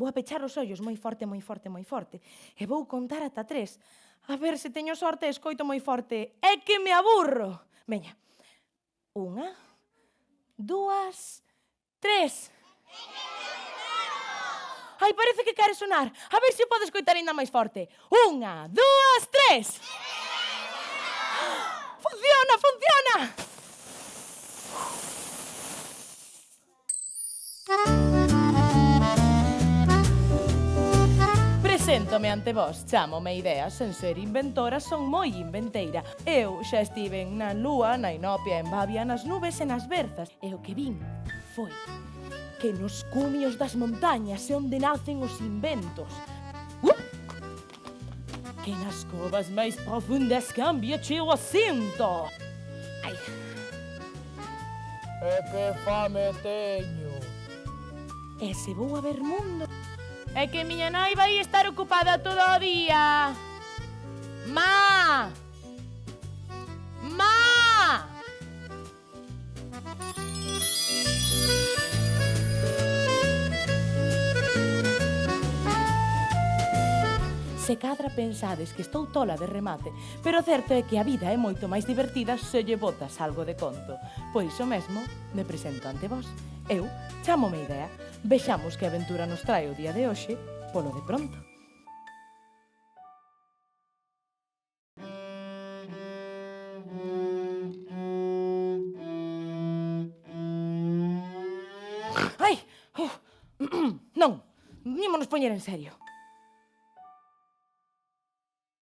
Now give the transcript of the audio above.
Vou a pechar os ollos moi forte, moi forte, moi forte. E vou contar ata 3. A ver se teño sorte e escoito moi forte. É que me aburro. Veña. 1, 2, 3. Ai, parece que quere sonar. A ver se pode escoitar ainda máis forte. 1, 2, 3. Funciona, funciona. Preséntome ante vos, chámome Ideas, sen ser inventora son moi inventeira. Eu xa estiven na lúa, na Inopia, en Babia, nas nubes e nas berzas. E o que vin foi que nos cumios das montañas é onde nacen os inventos. Que nas covas máis profundas cámbiache o acento. Ai. E que fame teño. E se vou a ver mundo? É que miña nai vai estar ocupada todo o día. Ma! Ma! Se cadra pensades que estou tola de remate, pero o certo é que a vida é moito máis divertida se lle botas algo de conto. Pois o mesmo me presento ante vos. Eu chámome Idea. Vexamos que aventura nos trae o día de hoxe, polo de pronto. Ai! Non, ímonos poñer en serio.